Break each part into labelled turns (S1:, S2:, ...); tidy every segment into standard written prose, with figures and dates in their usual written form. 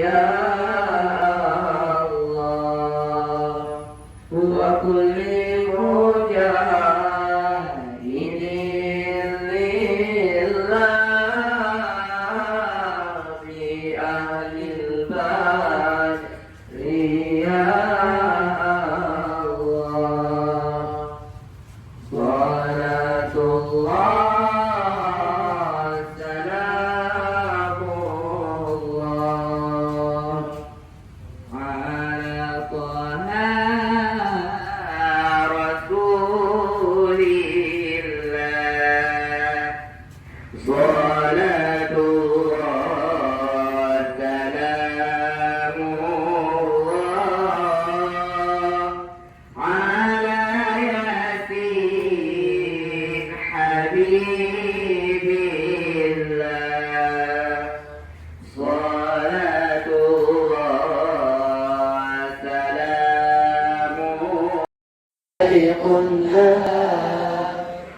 S1: ya Allah wa kulli mujahidin lillah fi ahlil badri ya Allah salatullah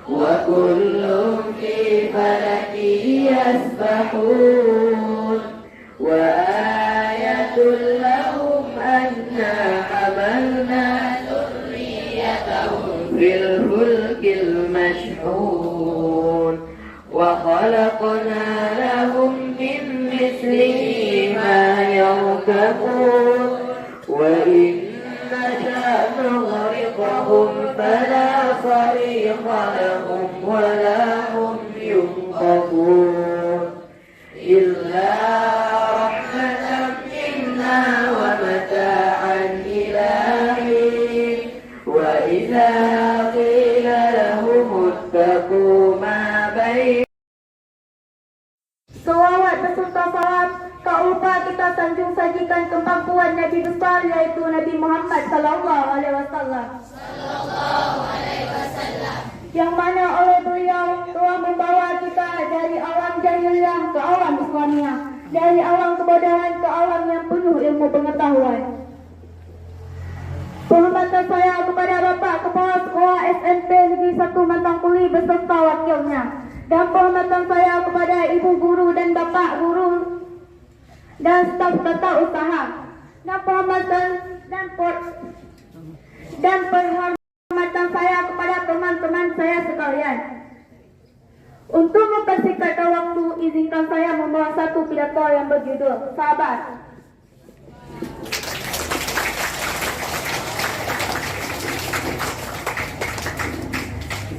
S1: وكل في فلك يسبحون وآية لهم أنا حملنا ذريتهم في الفلك المشحون وخلقنا لهم من مثله ما يركبون وإن نشأ نغرقهم فلا صريخ لهم ولا هم ينقذون إلا رحمة منا ومتاعا إلى حين وإذا قيل لهم اتقوا ما بين.
S2: Selawat beserta salam tak lupa kita sanjung sajikan kemampuan Nabi besar yaitu Nabi Muhammad sallallahu alaihi wasallam. Yang mana oleh beliau telah membawa kita dari alam jahiliyah ke alam Islamiyah, dari alam kebodohan ke alam yang penuh ilmu pengetahuan. Penghormatan saya kepada Bapak Kepala Sekolah SMP Negeri 1 Mantangkuli beserta wakilnya, dan penghormatan saya kepada Ibu Guru dan Bapak Guru dan staf tata usaha, dan penghormatan saya kepada teman-teman saya sekalian. Untuk mempersingkatkan waktu, izinkan saya membawa satu pidato yang berjudul Sabar.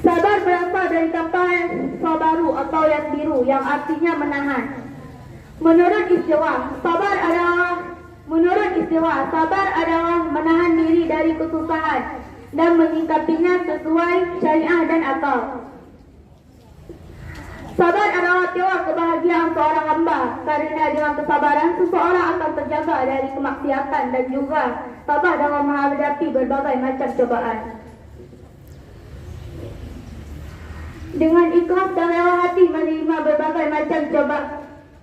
S2: Sabar berasal dari kata sabaru atau yasbiru yang artinya menahan. Menurut istilah, sabar adalah menahan diri dari kesusahan dan menyikapinya sesuai syariah dan akal. Sabar adalah tiwar kebahagiaan seorang hamba, karena dengan kesabaran seseorang akan terjaga dari kemaksiatan dan juga sabar dalam menghadapi berbagai macam cobaan. Dengan ikhlas dan rela hati menerima berbagai macam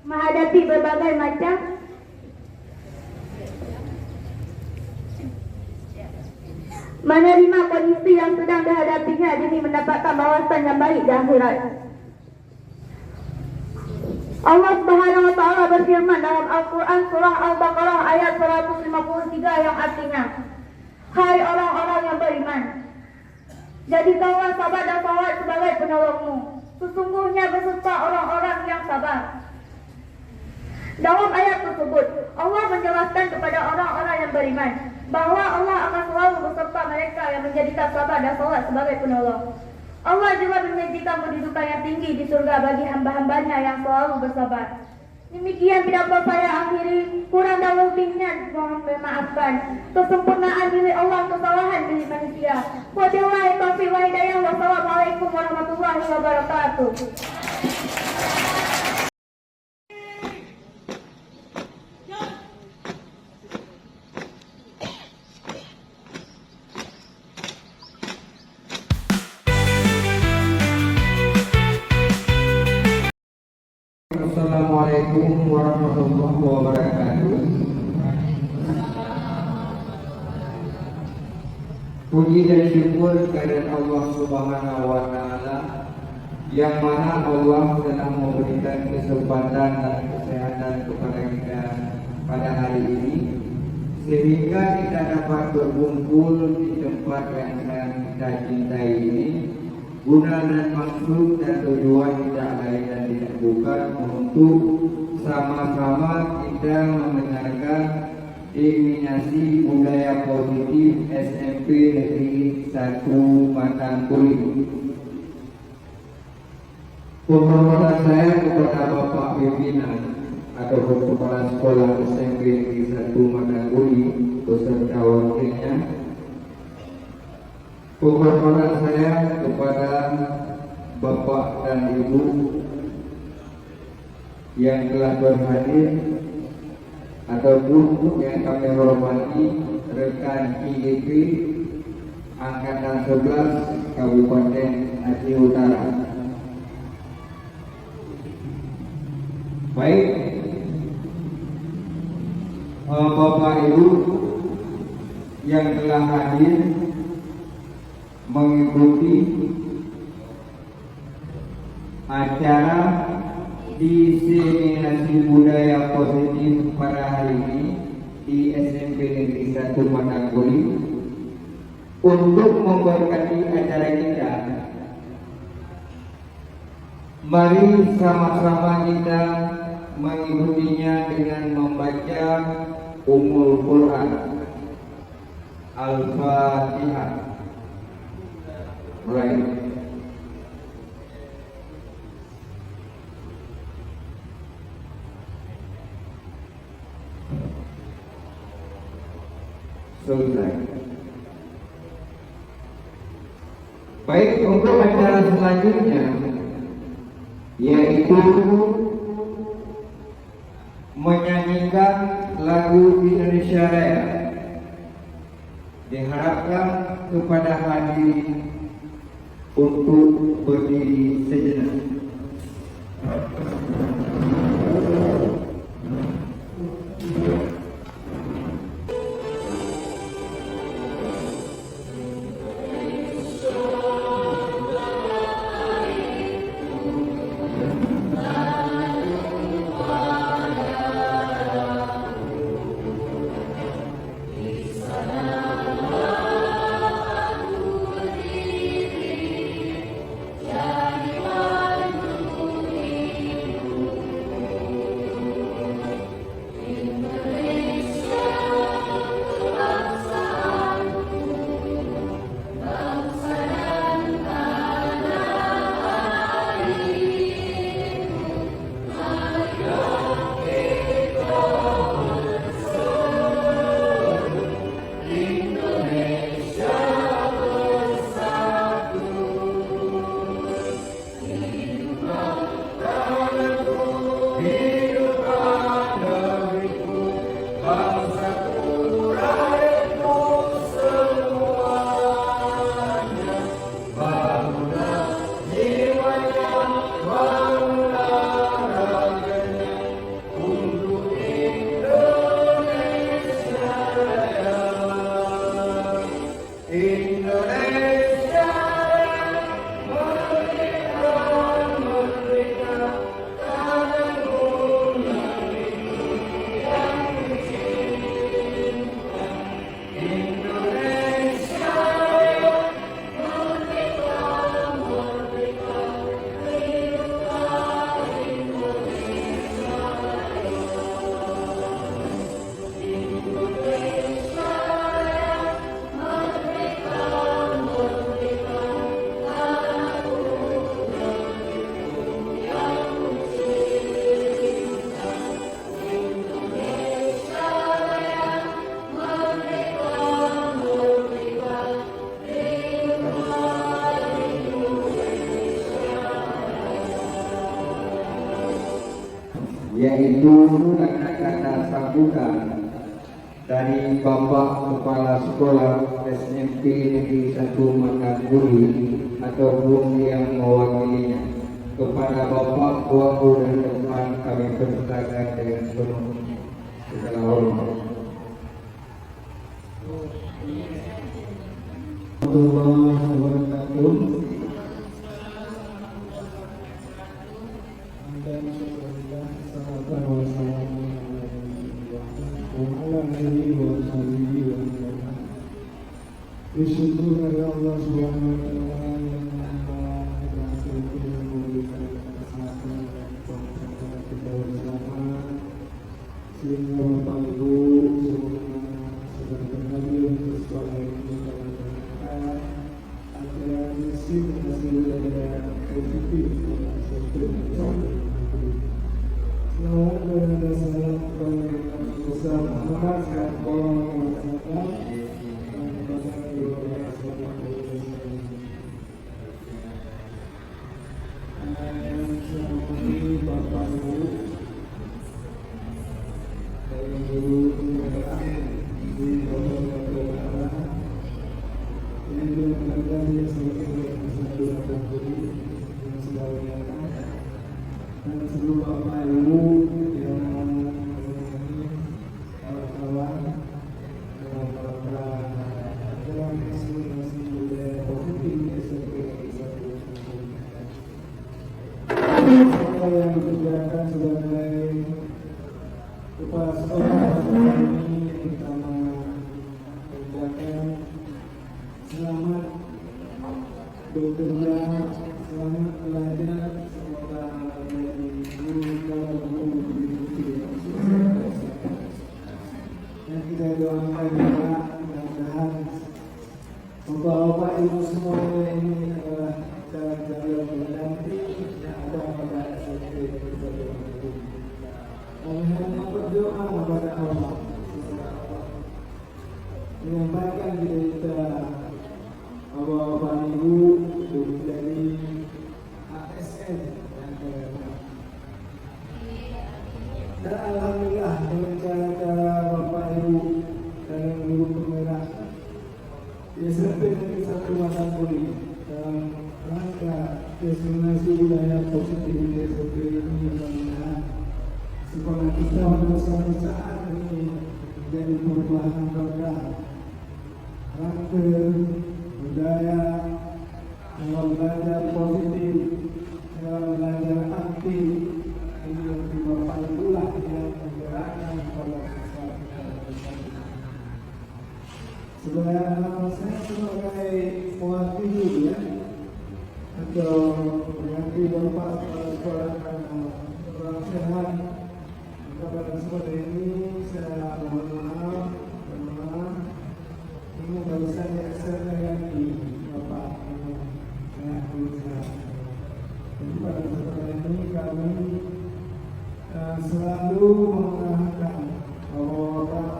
S2: menghadapi berbagai macam menerima kondisi yang sedang dihadapinya demi mendapatkan balasan yang baik di akhirat. Allah Subhanahu wa taala berfirman dalam Al-Qur'an surah Al-Baqarah ayat 153 yang artinya, hai orang-orang yang beriman, jadikanlah sabar dan salat sebagai penolongmu. Sesungguhnya beserta orang-orang yang sabar. Dalam ayat tersebut, Allah menjelaskan kepada orang-orang yang beriman bahwa Allah akan selalu beserta mereka yang menjadikan sabar dan salat sebagai penolong. Allah juga menjanjikan kedudukan yang tinggi di surga bagi hamba-hambanya yang selalu bersabar. Demikian pidato saya akhiri, kurang dan lebihnya mohon dimaafkan. Kesempurnaan milik Allah, kesalahan milik manusia. Wabillahi taufiq wal hidayah. Wassalamualaikum warahmatullahi wabarakatuh.
S3: Assalamualaikum warahmatullahi wabarakatuh. Puji dan syukur kehadirat Allah Subhanahu wa taala, yang mana Allah telah memberikan kesempatan dan kesehatan kepada kita pada hari ini, sehingga kita dapat berkumpul di tempat yang sangat kita cintai ini. Guna dan maksud dan tujuan tidak lain dan tidak bukan untuk sama-sama kita mendengarkan eliminasi budaya positif SMP Negeri 1 Matangkuling. Permohonan saya kepada Bapak Pimpinan atau Kepala Sekolah SMP Negeri 1 Matangkuling beserta wakilnya. Permohonan saya kepada Bapak dan Ibu yang telah berhadir ataupun yang kami hormati rekan IDP Angkatan 11 Kabupaten Aceh Utara. Baik, Bapak Ibu yang telah hadir mengikuti acara diseminasi budaya positif pada hari ini di SMP Negeri 1 Matangkuling. Untuk memberkati acara kita, mari sama-sama kita mengikutinya dengan membaca Ummul Quran Al-Fatihah. Mulai. Selesai. Baik, untuk acara selanjutnya yaitu menyanyikan lagu Indonesia Raya. Diharapkan kepada hadirin untuk berdiri sejenak. Yaitu kata-kata sambutan dari Bapak Kepala Sekolah SMP Negeri 1 Matangkuling ataupun yang mewakilinya. Kepada Bapak, Ibu dan teman kami persilakan dengan penuh segala hormat. Warahmatullahi wabarakatuh.
S4: وعلى آله وصحبه وسلم. Bersyukur kepada Allah Subhanahu wa taala yang berhasil memberikan kesehatan dan keselamatan kita bersama, sehingga Bapak Ibu semua sudah berhadir untuk sekolah ini dalam berkat agar misi hasil dari positif selamat berada salam kepada Ustaz Muhammad sallallahu alaihi wasallam. Bapak Ibu dari guru penggerak di bawah ini belum ada yang sebagai satu kategori yang sebagainya dan seluruh Bapak Ibu yang mengenai kawan-kawan dalam masing-masing budaya positif yang dikerjakan sebagai kepala sekolah ini pertama mengucapkan selamat bekerja, selamat belajar, semoga menjadi guru dalam yang kita doakan juga mudah-mudahan Bapak Ibu semuanya ini adalah jalan-jalan menanti yang ada pada SMP kita berdoa. Kami hanya berdoa kepada Allah menyampaikan kita Bapak Ibu untuk menjadi ASN yang terbaik. Dan alhamdulillah dengan cara Bapak Ibu dan guru penggerak ya sampai dari satu masa kuliah dalam rangka destinasi wilayah positif di SMP ini mudah-mudahan sekolah kita pada suatu saat ini menjadi perubahan berkah rangka budaya dalam belajar positif, dalam belajar aktif ini lebih Bapak Ibu lah yang menggerakkan pada siswa kita bersama. Sebenarnya saya sebagai mewakili ya atau mengganti Bapak sekolah orang sehat kepada sekolah ini saya mohon maaf ini baru saja saya ganti Bapak saya berusaha. Jadi pada sekolah ini kami selalu mengarahkan bahwa Bapak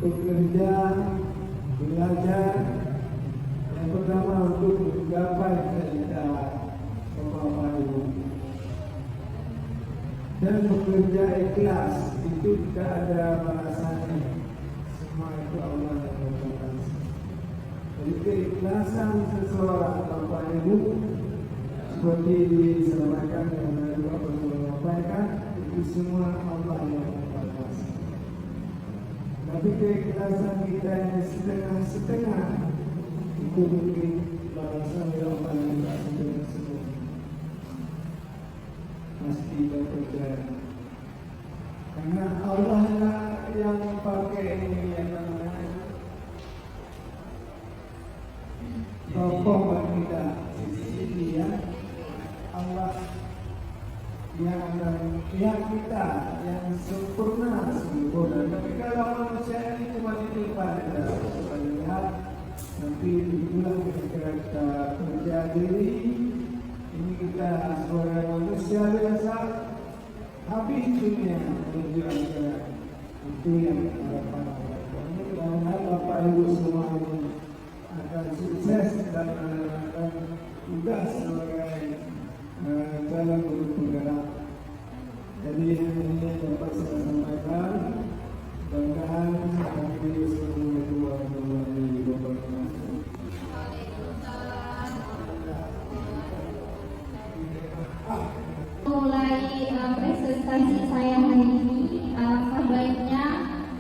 S4: bekerja belajar yang pertama untuk menggapai cita-cita Bapak Ibu dan bekerja ikhlas itu tidak ada balasannya, semua itu Allah yang memberikan. Jadi keikhlasan seseorang Bapak Ibu seperti disampaikan yang Bapak Ibu menyampaikan itu semua Allah yang memberikan. Tapi keikhlasan kita yang setengah-setengah itu mungkin balasan yang paling tidak semua pasti bekerja karena Allah lah yang pakai ini yang namanya Bapak kita sisi ya Allah yang kita yang sempurna. Tapi kalau manusia ini cuma itu pada lihat nanti dibilang ketika kita kerja diri ini kita sebagai manusia biasa habis dunia menuju akhirat itu yang harapan. Mudah-mudahan Bapak Ibu semua ini akan sukses dan akan tugas sebagai calon guru penggerak. Jadi ini dapat saya sampaikan. Mudah-mudahan kami semua warahmatullahi wabarakatuh.
S5: Mulai presentasi saya hari ini, baiknya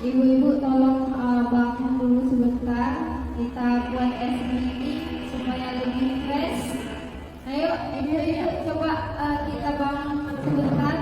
S5: ibu-ibu tolong bangun dulu sebentar. Kita buat meeting supaya lebih fresh. Ayo ibu-ibu coba kita bangun sebentar.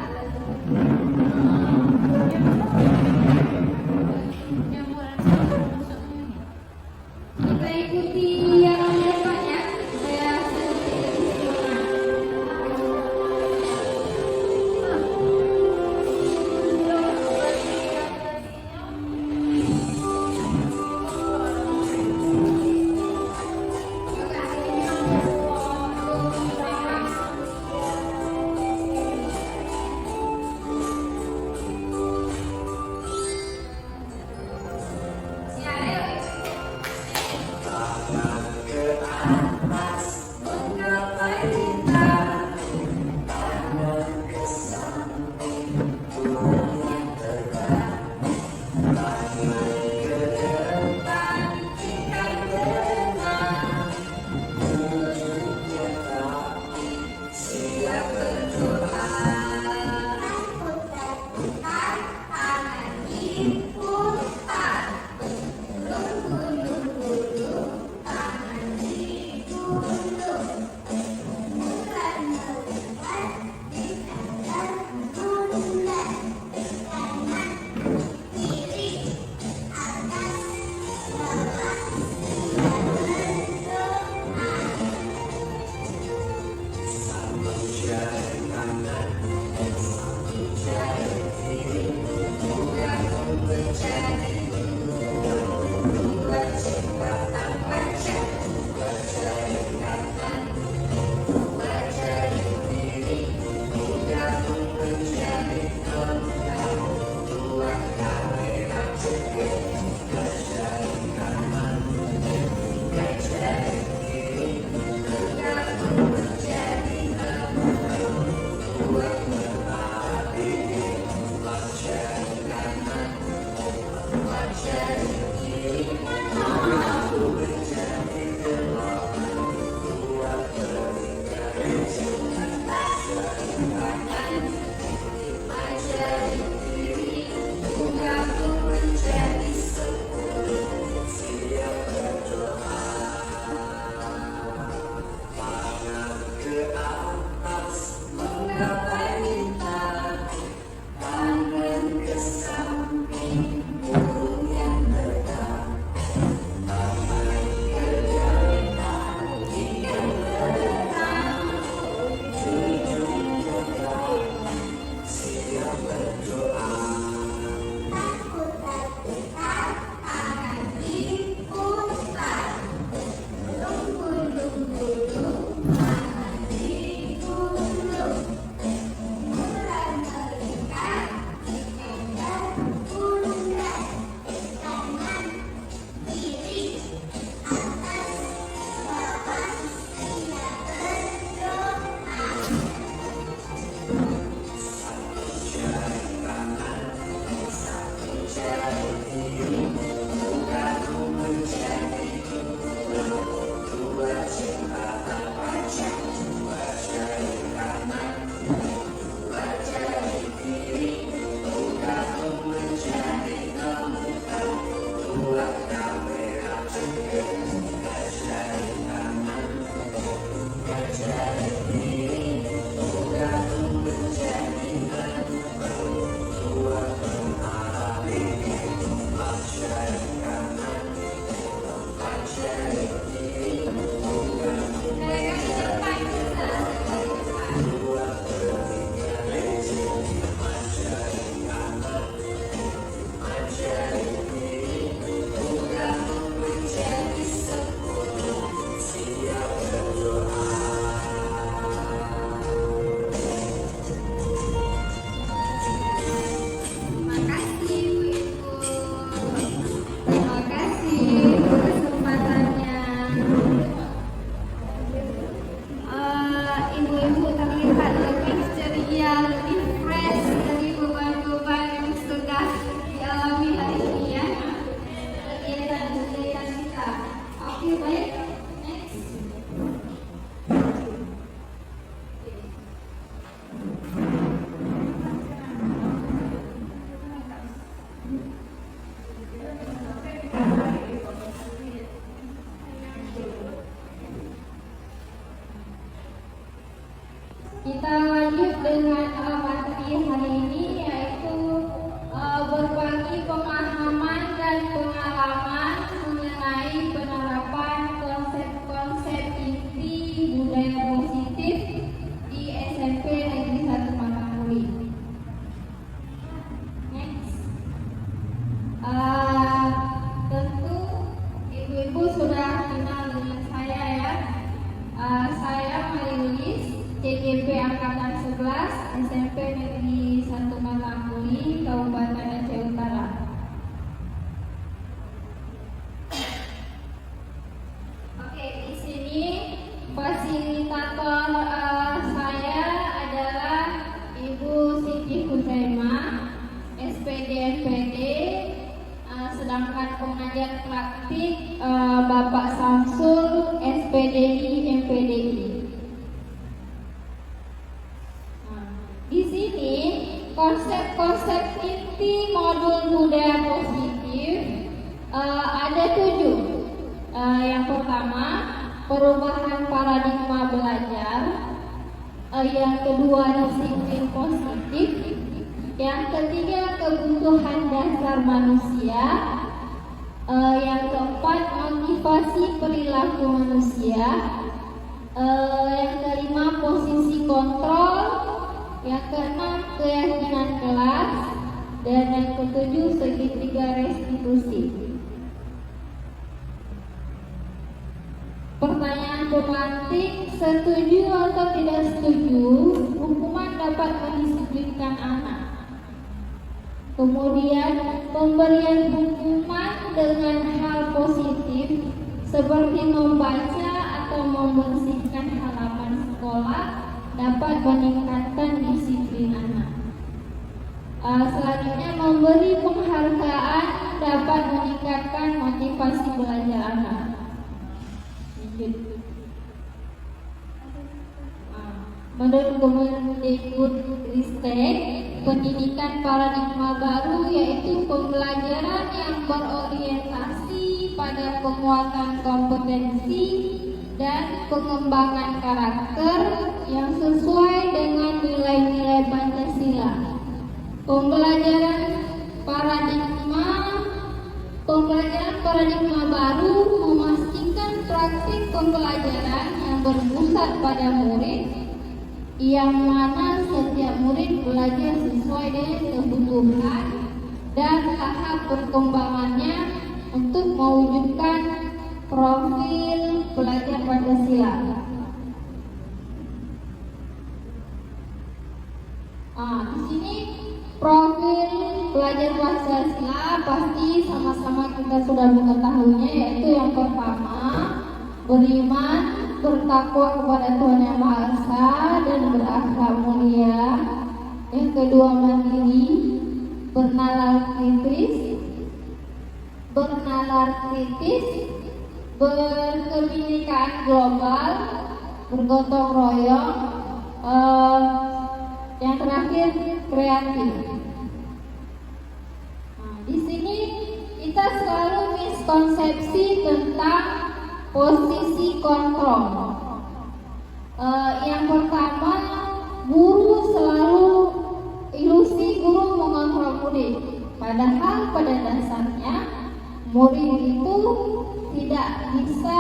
S5: Kita lanjut dengan materi hari ini, yaitu berbagi pemahaman dan pengalaman mengenai penerapan konsep-konsep inti budaya positif di SMP Negeri 1 Matakwari. Next. Tentu ibu-ibu sudah kenal dengan saya ya. Saya Mariulis, CGP Angkatan 11, SMP Negeri 1 Matakwari, Kabupaten Aceh Utara. Oke, di sini fasilitator saya adalah Ibu Siti Husaimah, SPD MPD, sedangkan pengajar praktik Bapak Samsul, SPDI MPDI. Di sini konsep-konsep inti modul budaya positif ada 7. Yang pertama, perubahan paradigma belajar. Yang kedua, disiplin positif. Yang ketiga, kebutuhan dasar manusia. Yang keempat, motivasi perilaku manusia. Yang kelima, posisi kontrol. Yang keenam, keyakinan kelas. Dan yang ketujuh, segitiga restitusi. Pertanyaan pemantik, setuju atau tidak setuju hukuman dapat mendisiplinkan anak? Kemudian pemberian hukuman dengan hal positif seperti membaca atau membersihkan halaman sekolah dapat meningkatkan disiplin anak. Selanjutnya, memberi penghargaan dapat meningkatkan motivasi belajar anak. Menurut Kemendikbudristek, pendidikan paradigma baru yaitu pembelajaran yang berorientasi pada penguatan kompetensi dan pengembangan karakter yang sesuai dengan nilai-nilai Pancasila. Pembelajaran paradigma baru memastikan praktik pembelajaran yang berpusat pada murid, yang mana setiap murid belajar sesuai dengan kebutuhan dan tahap perkembangannya untuk mewujudkan profil pelajar Pancasila. Di sini profil pelajar Pancasila pasti sama-sama kita sudah mengetahuinya, yaitu yang pertama beriman, bertakwa kepada Tuhan Yang Maha Esa dan berakhlak mulia. Yang kedua mandiri, bernalar kritis, berkebinekaan global, bergotong royong, yang terakhir kreatif. Di sini kita selalu miskonsepsi tentang posisi kontrol. Yang pertama, guru selalu ilusi guru mengontrol murid, padahal pada dasarnya murid itu tidak bisa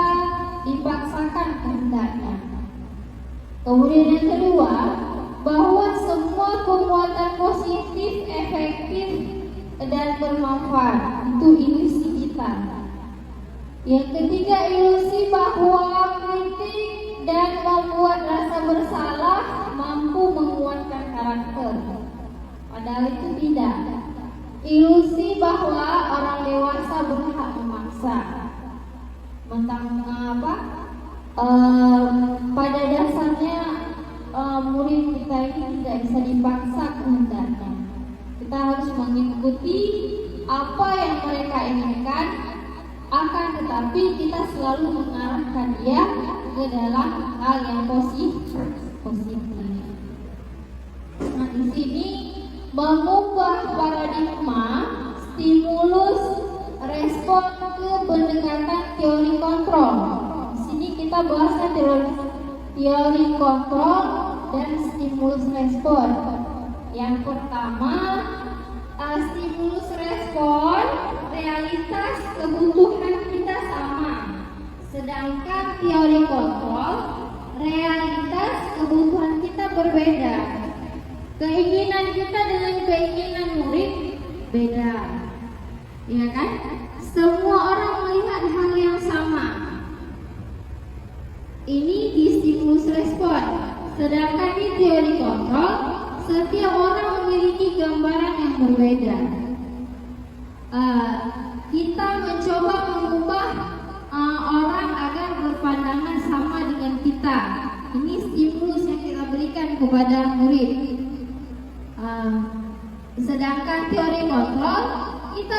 S5: dipaksakan kehendaknya. Kemudian yang kedua, bahwa semua penguatan positif, efektif dan bermanfaat itu ilusi kita. Yang ketiga, ilusi bahwa kritik dan membuat rasa bersalah mampu menguatkan karakter. Padahal itu tidak. Ilusi bahwa orang dewasa berhak memaksa. Pada dasarnya murid kita ini tidak bisa dipaksa kehendaknya. Kita harus mengikuti apa yang mereka inginkan, akan tetapi kita selalu mengarahkan dia ke dalam hal yang positif. Nah, di sini mengubah paradigma stimulus respon ke pendekatan teori kontrol. Di sini kita bahasnya teori kontrol dan stimulus respon. Yang pertama, stimulus respon, realitas kebutuhan kita sama. Sedangkan teori kontrol, realitas kebutuhan kita berbeda. Keinginan kita dengan keinginan murid beda, ya kan? Semua orang melihat hal yang sama. Ini di stimulus respon. Sedangkan di teori kontrol, setiap orang memiliki gambaran yang berbeda. Kita mencoba mengubah orang agar berpandangan sama dengan kita. Ini stimulus yang kita berikan kepada murid. Sedangkan teori kontrol, kita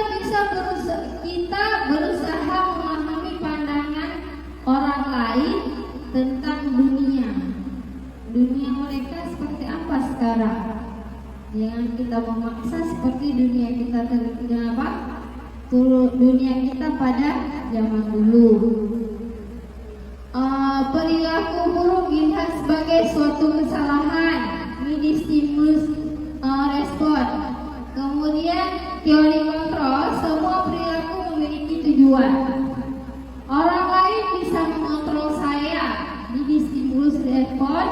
S5: berusaha memahami pandangan orang lain tentang dunia mereka seperti apa sekarang. Jangan kita memaksa seperti dunia kita dunia kita pada zaman dulu. Perilaku buruk dilihat sebagai suatu kesalahan. Ini di stimulus respon. Kemudian teori kontrol, semua perilaku memiliki tujuan. Orang lain bisa mengontrol saya. Ini di stimulus respon.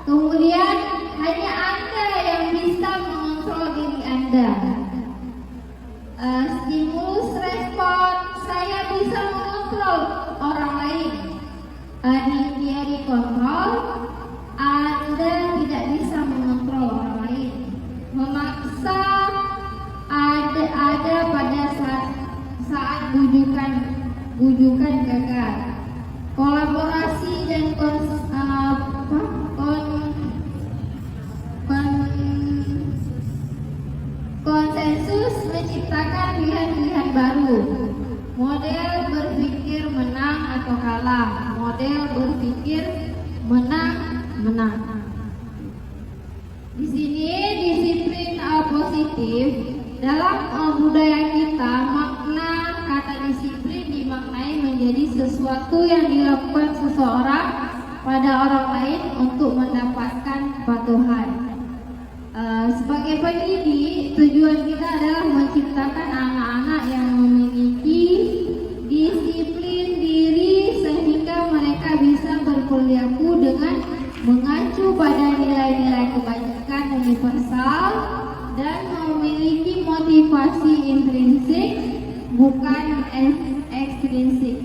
S5: Kemudian hanya Anda yang bisa mengontrol diri Anda. Stimulus respon, saya bisa mengontrol orang lain. Di teori kontrol, Anda tidak bisa mengontrol orang lain. Memaksa ada pada saat bujukan gagal. Kolaborasi dan konsensus menciptakan pilihan-pilihan baru. Model berpikir menang atau kalah, model berpikir menang menang. Di sini disiplin positif dalam budaya kita, makna kata disiplin dimaknai menjadi sesuatu yang dilakukan seseorang pada orang lain untuk mendapatkan kepatuhan. Sebagai pendidik, tujuan kita adalah menciptakan anak-anak yang memiliki disiplin diri sehingga mereka bisa berperilaku dengan mengacu pada nilai-nilai kebajikan universal dan memiliki motivasi intrinsik bukan ekstrinsik.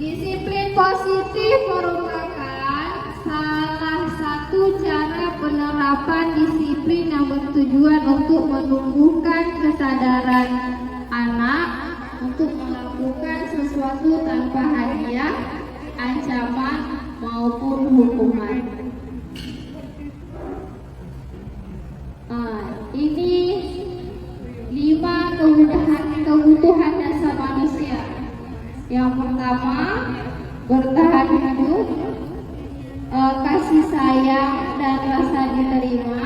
S5: Disiplin positif merupakan salah satu cara penerapan disiplin yang bertujuan untuk menumbuhkan kesadaran anak untuk melakukan sesuatu tanpa hadiah, ancaman maupun hukuman. Ini 5 kebutuhan dasar manusia. Yang pertama, bertahan hidup, kasih sayang dan rasa diterima,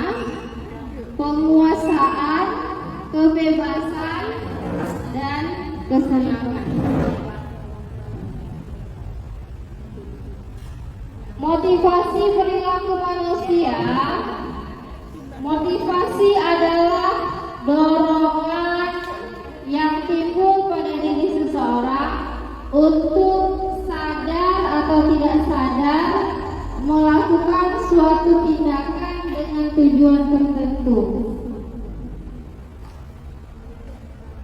S5: penguasaan, kebebasan, dan kesenangan. Motivasi perilaku manusia. Motivasi adalah dorongan yang timbul pada diri seseorang untuk sadar atau tidak sadar melakukan suatu tindakan dengan tujuan tertentu.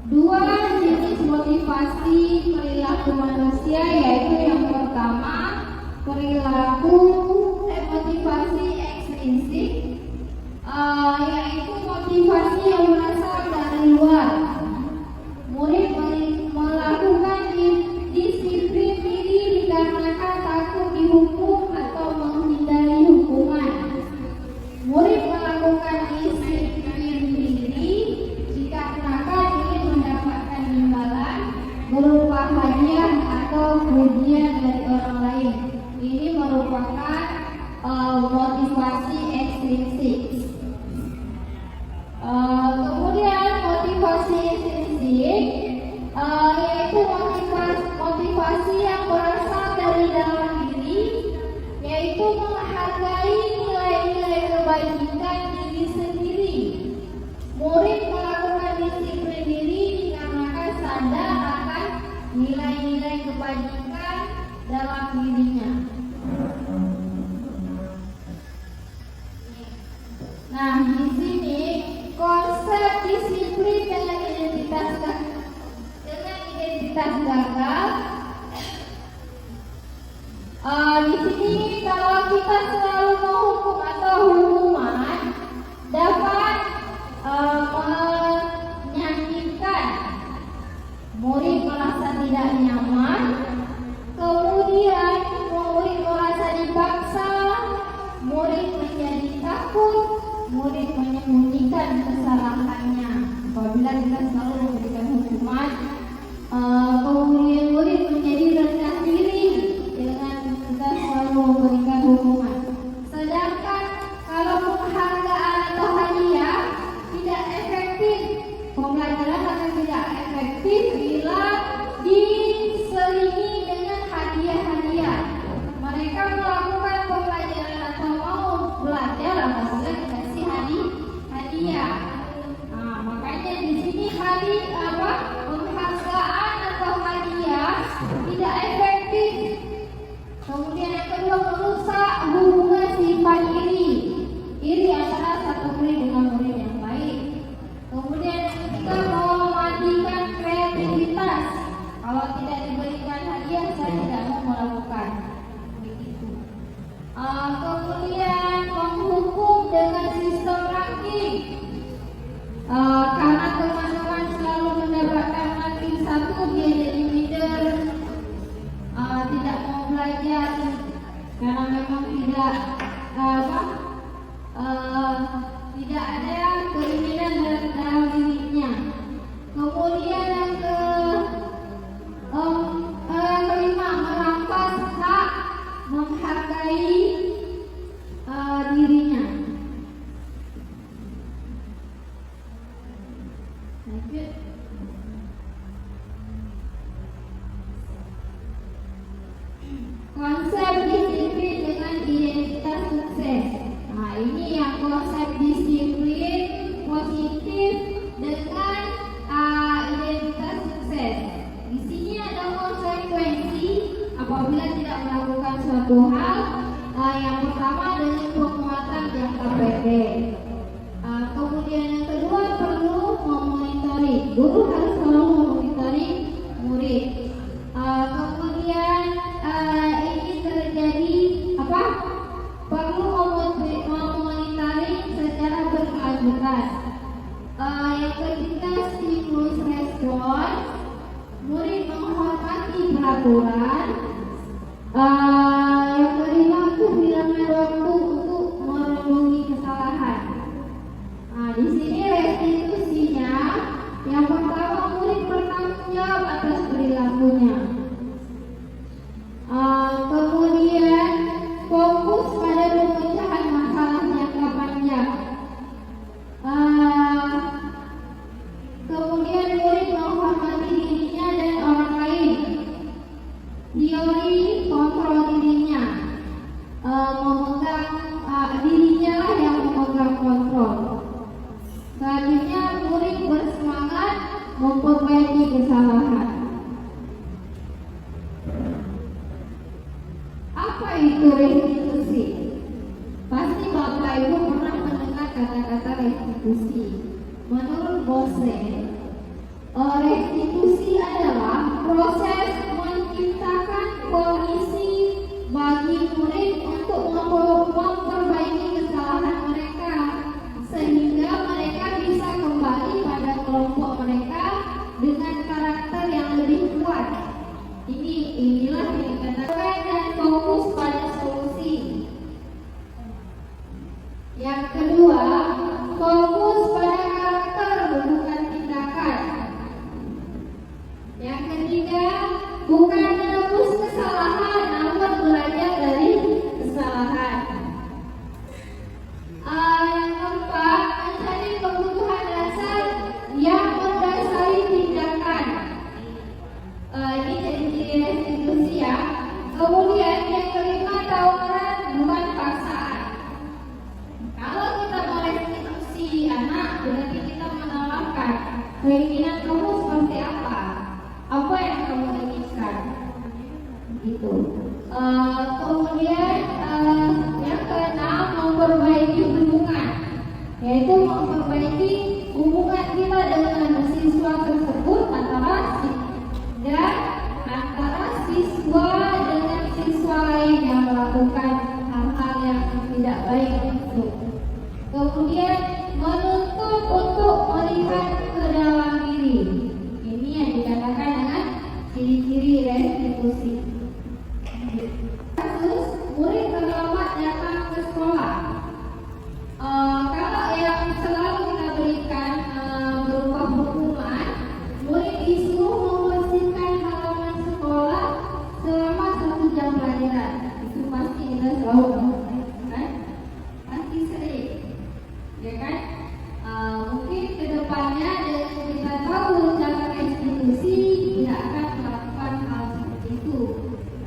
S5: 2 jenis motivasi perilaku manusia, yaitu yang pertama perilaku motivasi ekstrinsik, yaitu motivasi yang berasal dari luar. Murid melakukan disiplin diri dikarenakan takut dihukum atau menghindari hukuman. Murid melakukan disiplin diri dikarenakan ingin mendapatkan imbalan berupa hadiah atau pujian dari orang lain. Ini merupakan motivasi ekstrinsik. Kemudian motivasi intrinsik, yaitu motivasi yang berasal dari dalam diri, yaitu menghargai nilai-nilai kebajikan diri sendiri. Murid melakukan disiplin diri dikarenakan sadar akan nilai-nilai kebajikan dalam dirinya. Nah, di sini konsep disiplin dengan identitas gagal. Di sini kalau kita selalu menghukum atau hukuman dapat menyakitkan, murid merasa tidak nyaman, kemudian murid merasa dipaksa, murid menjadi takut, murid menyembunyikan kesalahannya. Apabila kita selalu memberikan hukuman, kemudian murid menjadi rendah diri dengan kita selalu memberikan hukuman. Sedangkan kalau penghargaan atau hadiah tidak efektif, pembelajaran akan tidak efektif bila diselingi dengan hadiah-hadiah. Mereka melakukan pembelajaran atau mau belajar apabila dikasih hadiah. Nah, makanya di sini penghargaan atau hadiah tidak efektif. Kemudian yang kedua, merusak hubungan sifat iri antara satu murid dengan murid yang lain. Kemudian yang ketiga, mematikan kreativitas. Kalau tidak diberikan hadiah, saya tidak mau melakukan. Kemudian menghukum dengan sistem ranking. Karena teman-teman selalu mendapatkan ranking 1, dia jadi leader, tidak mau belajar karena memang tidak ada keinginan dalam dirinya. Kemudian yang kelima, merampas hak menghargai dirinya. Lanjut. Konsep disiplin dengan identitas sukses. Nah, ini yang konsep disiplin positif dengan identitas sukses. Di sini ada konsekuensi apabila tidak melakukan suatu hal. Yang pertama dengan penguatan jangka pendek. Kemudian yang kedua perlu memonitoring. Guru harus selalu memonitoring murid. Kemudian ini terjadi apa? Perlu memonitoring secara berkelanjutan. Yang ketiga stimulus respon. Murid menghormati peraturan. Yang kelima kehilangan waktu untuk merenungi kesalahan. Di sini restitusinya. Yang pertama murid bertanggung jawab atas perilakunya. Kemudian fokus pada pemecahan masalah jangka panjang. Kemudian murid menghormati dirinya dan orang lain. Teori kontrol dirinya, memegang dirinya lah yang memegang kontrol. Selanjutnya murid bersemangat memperbaiki kesalahan. Apa itu restitusi? Pasti Bapak Ibu pernah mendengar kata-kata restitusi. Menurut Bosen, restitusi adalah proses menciptakan kondisi bagi murid untuk memperbaiki kesalahan mereka sehingga mereka bisa kembali pada kelompok mereka dengan karakter yang lebih kuat. Inilah yang dikatakan dan fokus pada solusi. Yang kedua, fokus pada karakter bukan tindakan. Yang ketiga, bukan menebus kesalahan namun belajar dari kesalahan. Yang keempat, mencari kebutuhan dasar yang mendasari tindakan. Ini jadi restitusi ya. Kemudian yang kelima, tawaran bukan paksaan. Kalau kita mau restitusi anak, berarti kita menawarkan keinginan kamu seperti apa yang kamu inginkan. Gitu. Kemudian yang keenam, memperbaiki hubungan, yaitu memperbaiki hubungan kita dengan siswa tersebut antara siswa dengan siswa lain yang melakukan hal-hal yang tidak baik itu. Kemudian menuntut untuk melihat ke dalam diri. Ini yang dikatakan dengan ciri-ciri restitusi. Kasus murid terlambat datang ke sekolah. Kalau yang selalu kita berikan berupa hukuman, murid disuruh membersihkan halaman sekolah selama 1 jam pelajaran. Itu pasti kita selalu kan? Pasti sering, ya kan? Mungkin kedepannya dengan kita tahu cara restitusi tidak akan melakukan hal seperti itu.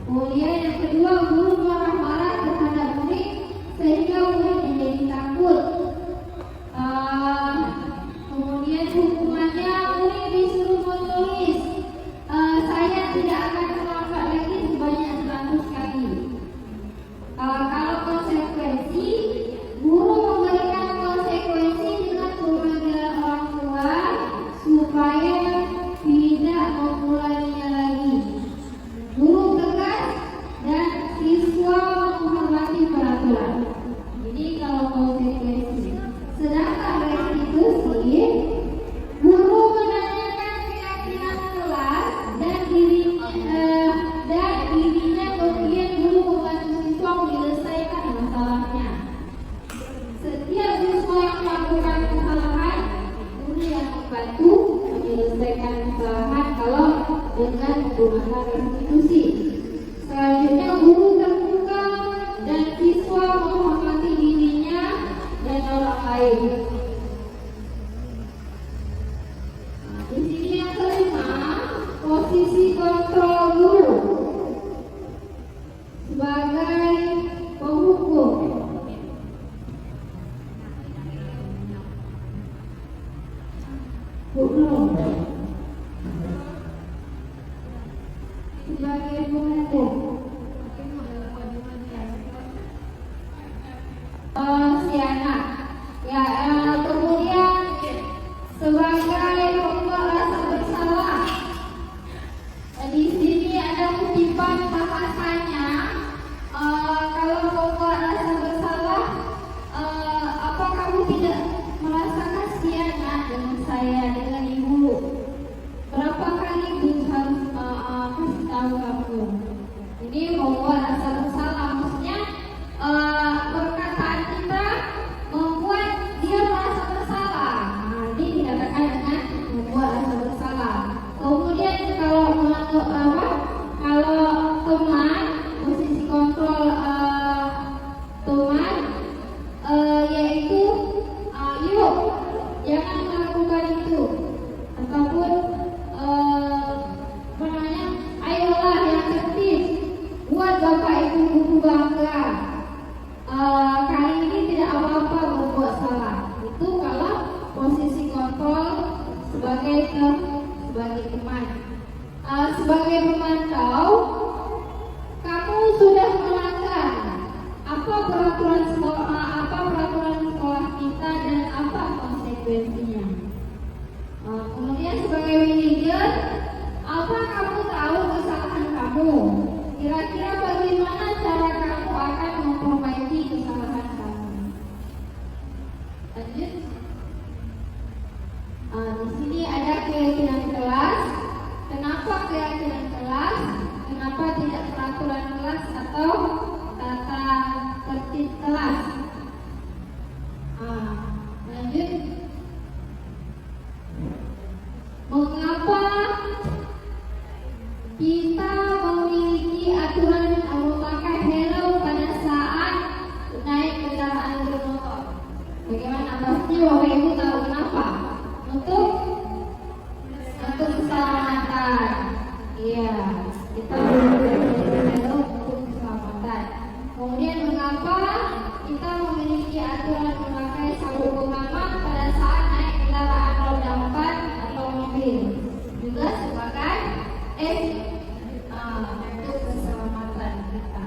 S5: Kemudian yang kedua, guru marah-marah terhadap murid sehingga murid menjadi takut. Kemudian hukumannya murid disuruh menulis saya tidak akan terlambat lagi sebanyak 100 kali. Kalau konsekuensi, guru memberikan konsekuensi dengan pemanggilan orang tua supaya tidak mengulanginya lagi. Guru tegas dan siswa menghormati peraturan. Ini kalau konsekuensi. Sedangkan restitusi, guru menanyakan keyakinan kelas dan dirinya kemudian guru membantu siswa menyelesaikan masalahnya. Setiap siswa yang melakukan kesalahan, guru yang membantu menyelesaikan kesalahan kalau dengan menggunakan restitusi. Selanjutnya, guru terbuka si anak. Ya, kemudian sebagai pembuat rasa bersalah. Di sini ada kutipan bahasanya. Kalau pembuat rasa bersalah, apa kamu tidak merasa kasihan dengan saya, dengan ibu? Berapa kali ibu harus kasih tahu kamu? Ini membuat rasa bersalah, maksudnya perkataan kita membuat dia merasa bersalah. Ini dikatakan dengan membuat rasa bersalah. Kemudian kalau teman, posisi kontrol teman, yaitu yuk jangan melakukan itu, ataupun ayolah yang tertib, buat bapak ibu guru bangga. Kali ini tidak apa-apa membuat salah. Itu kalau posisi kontrol sebagai teman. Sebagai pemantau, kamu sudah melanggar apa peraturan sekolah kita dan apa konsekuensinya. Kemudian sebagai manajer, apa kamu tahu kesalahan kamu? Kira-kira bagaimana cara kamu akan memperbaiki kesalahan kamu? Lanjut. Di sini ada keyakinan kelas. Kenapa keyakinan kelas? Kenapa tidak peraturan kelas atau tata tertib kelas? Lanjut. Mengapa kita memiliki aturan memakai helm pada saat naik kendaraan bermotor? Bagaimana? Pasti Bapak Ibu tahu kenapa? Untuk keselamatan. Iya, kita memakai helm untuk keselamatan. Kemudian mengapa kita memiliki aturan memakai sabuk pengaman pada saat naik kendaraan roda 4 atau mobil? Juga sebagai untuk keselamatan kita.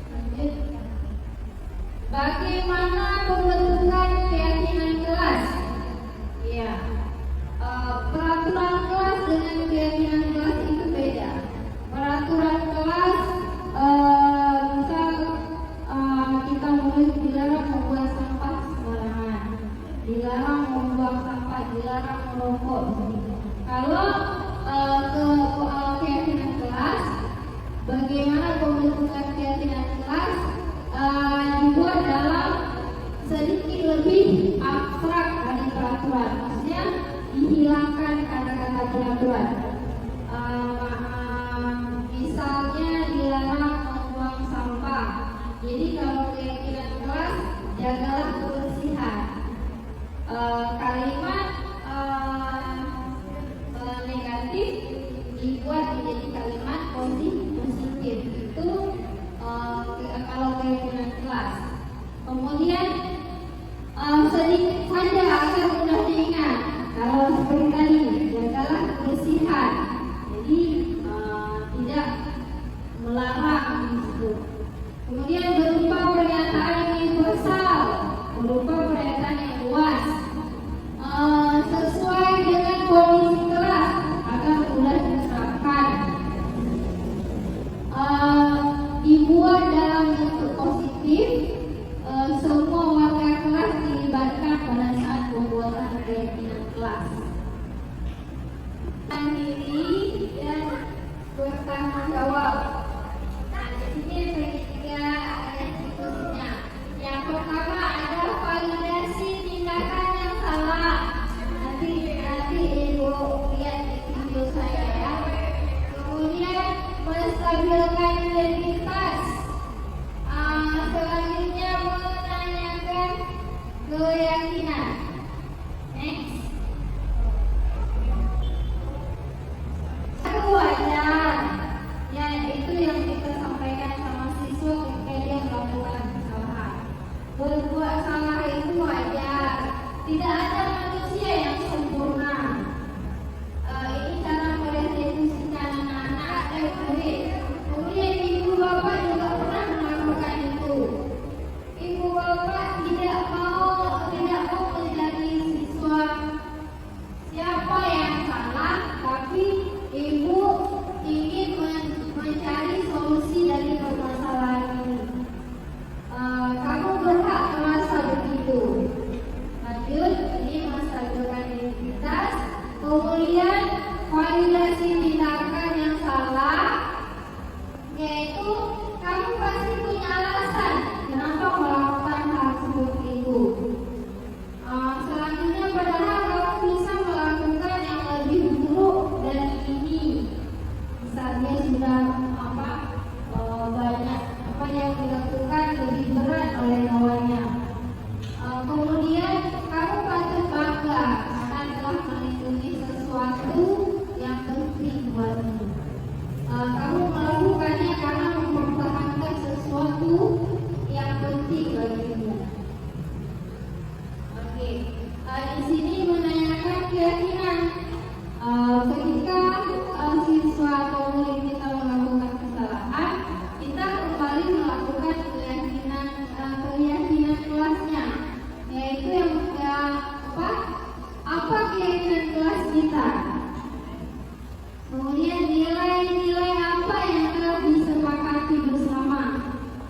S5: Lanjut. Bagaimana pembentukan keyakinan kelas? Ya, peraturan kelas dengan keyakinan kelas itu beda. Peraturan kelas misal kita menulis dilarang membuang sampah sembarangan, dilarang membuang sampah, dilarang merokok. Kalau keyakinan kelas, bagaimana pembentukan keyakinan kelas dibuat dalam sedikit lebih abstrak dari peraturan, maksudnya dihilangkan kata-kata peraturan. Misalnya dilarang membuang sampah. Jadi kalau keyakinan kelas, jagalah kebersihan. Kalimat negatif dibuat menjadi kalimat positif. Itu kalau keyakinan kelas. Kemudian sedikit saja agar mudah diingat. Kalau seperti tadi, jagalah kebersihan. Jadi tidak melarang di situ. Kemudian berupa pernyataan yang universal, berupa pernyataan yang luas, sesuai dengan kondisi kelas agar mudah diterapkan. Dibuat dalam bentuk positif, semua warga kelas dilibatkan pada saat pembuatan keyakinan kelas. Diri dan bertanggung jawab. Di sini tiga ayat siklusnya. Yang pertama ada validasi tindakan yang salah. Nanti Ibu lihat di video saya ya. Kemudian menstabilkan identitas. Selanjutnya menanyakan keyakinan. Next. Wajar, ya itu yang kita sampaikan sama siswa ketika dia melakukan kesalahan. Berbuat salah itu wajar. Tidak ada manusia yang sempurna. Ini cara merestitusikan anak-anak dan murid. Kemudian ibu bapak juga pernah melakukan itu. diberi berat oleh nyawanya. Kemudian kamu patut bangga karena telah melindungi sesuatu yang penting buatmu. Kamu melakukannya karena mempertahankan sesuatu yang penting bagimu. Oke, di sini menanyakan keyakinan. Ketika siswa atau murid kita melakukan kesalahan, kita kembali melakukan keyakinan kelasnya, yaitu yang apa keyakinan kelas kita. Kemudian nilai-nilai apa yang telah disepakati bersama.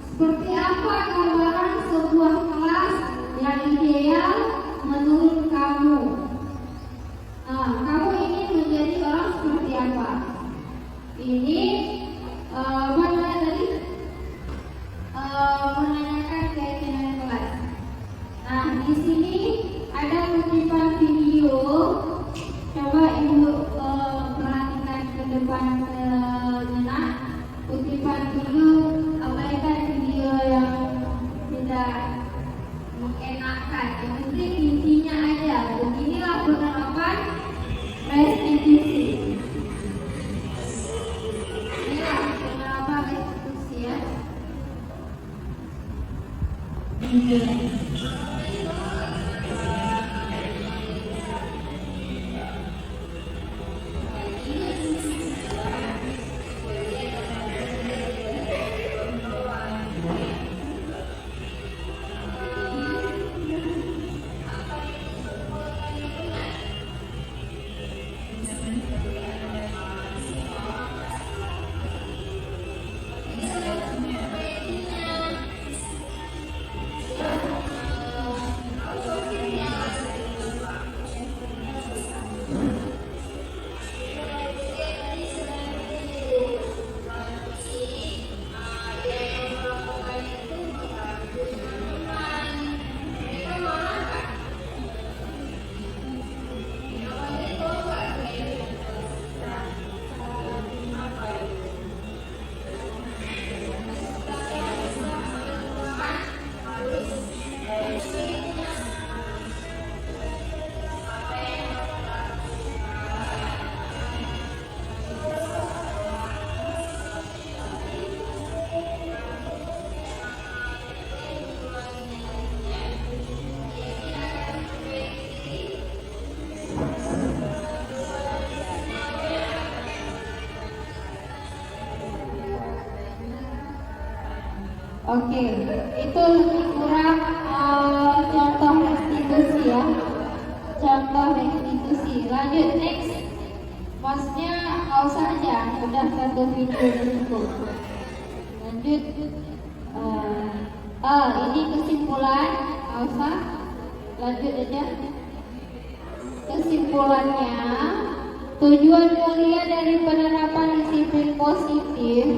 S5: Seperti apa gambaran sebuah kelas yang ideal menurut kamu? Kamu ingin menjadi orang seperti apa? Ini mana tadi? Menanyakan keyakinan kelas. Nah, di sini ada kutipan video. Coba ibu perhatikan ke depan sejenak. Kutipan dulu, abaikan video yang tidak mengenakan. Yang penting intinya aja. Beginilah penerapan restitusi. Inilah penerapan restitusi ya. Oke, itu lebih kurang contoh restitusi ya. Contoh restitusi. Lanjut next. Maksudnya nggak usah aja, udah satu video cukup. Lanjut. Ini kesimpulan, nggak usah. Lanjut aja. Kesimpulannya, tujuan mulia dari penerapan disiplin positif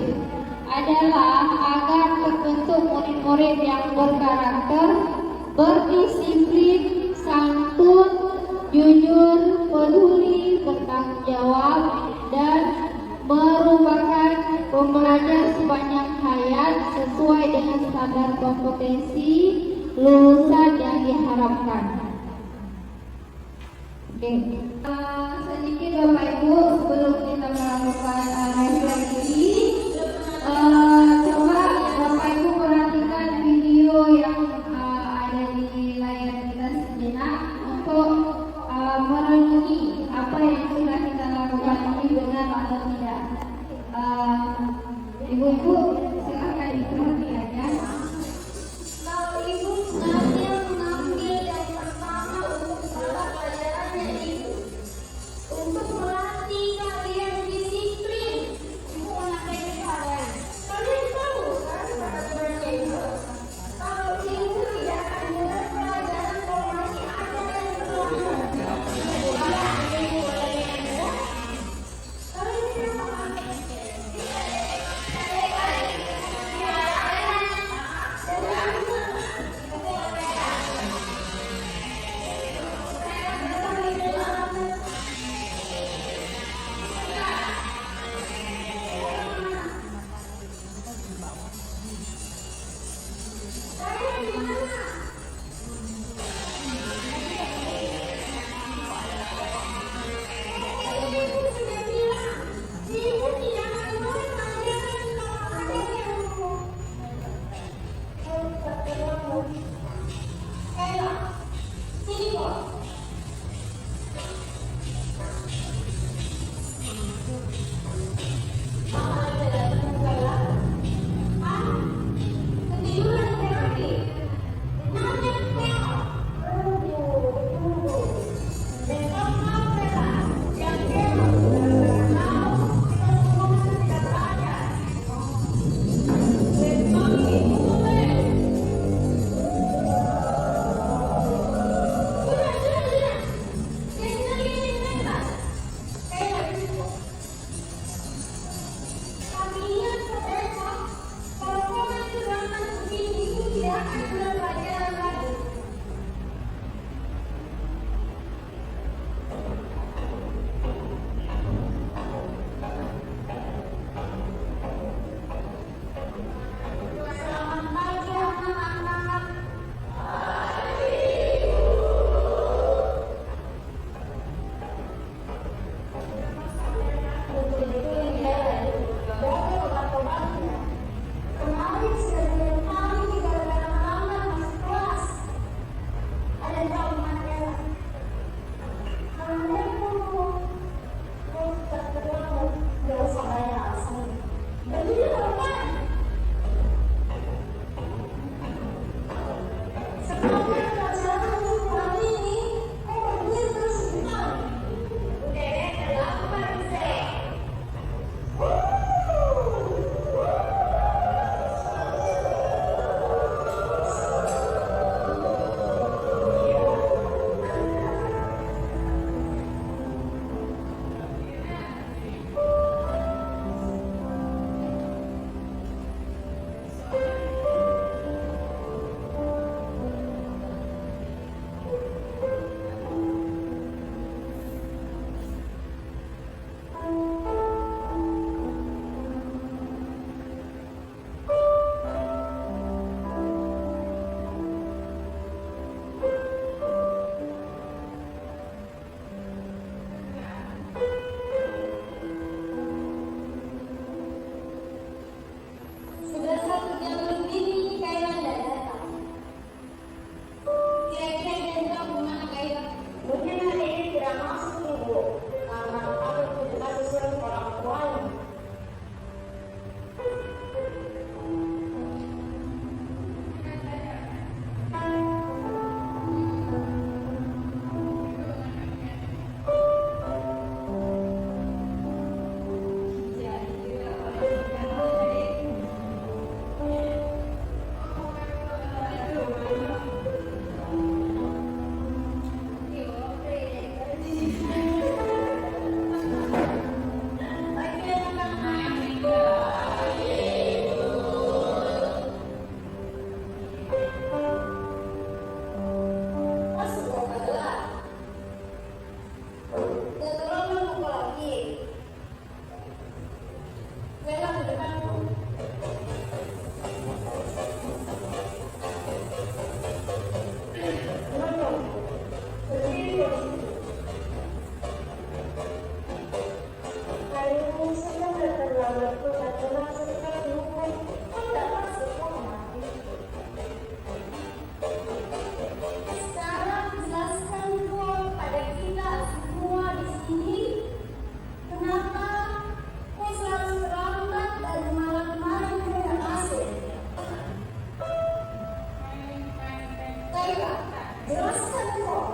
S5: adalah agar terbentuk murid-murid yang berkarakter, berdisiplin, santun, jujur, peduli, bertanggung jawab, dan merupakan pembelajar sepanjang hayat sesuai dengan standar kompetensi lulusan yang diharapkan. Oke. Sedikit Bapak Ibu sebelum kita melakukan refleksi. Coba Bapak Ibu perhatikan video yang ada di layar kita sejenak untuk merenungi apa yang sudah kita lakukan ini benar atau tidak. Ibu-ibu silakan diperhatikan ya.
S2: Kalau ibu mengambil yang pertama untuk mata pelajarannya itu untuk melatih kalian disiplin. Ibu menyampaikan kalian.
S5: Ayo, jelaskan kok.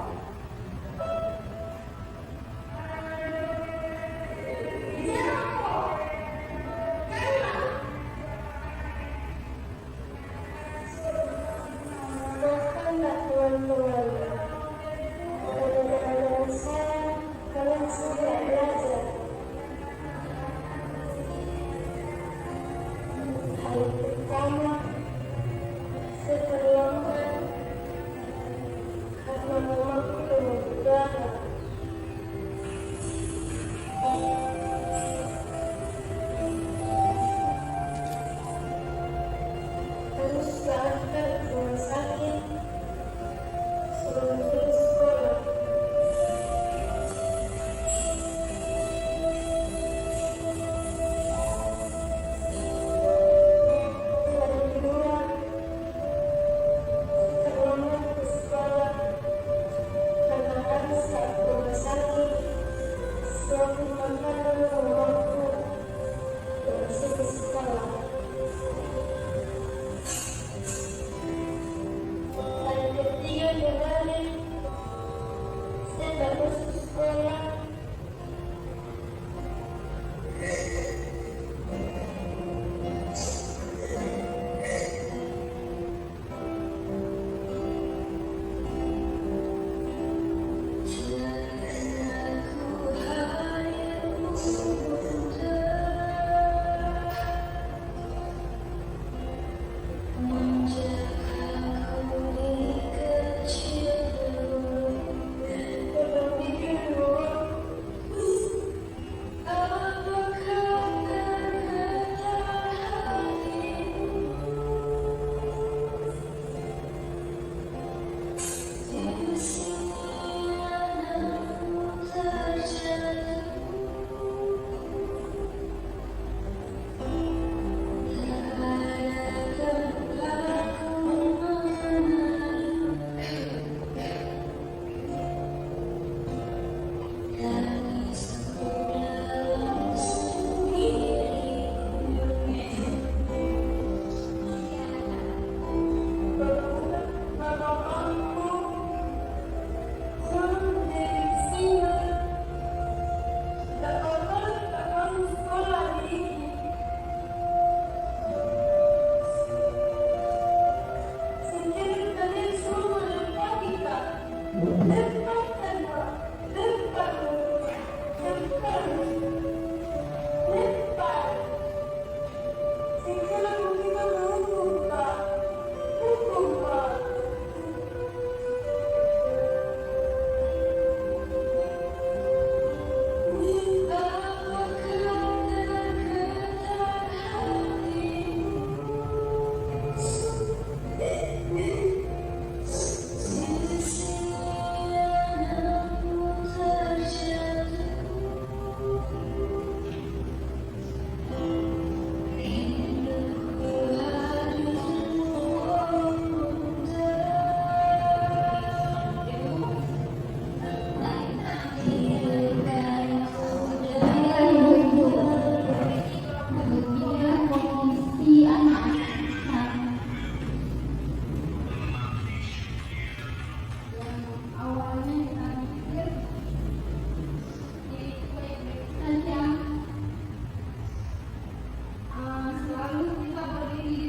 S5: Selalu kita berdiri di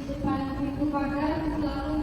S5: depan pintu pagar, selalu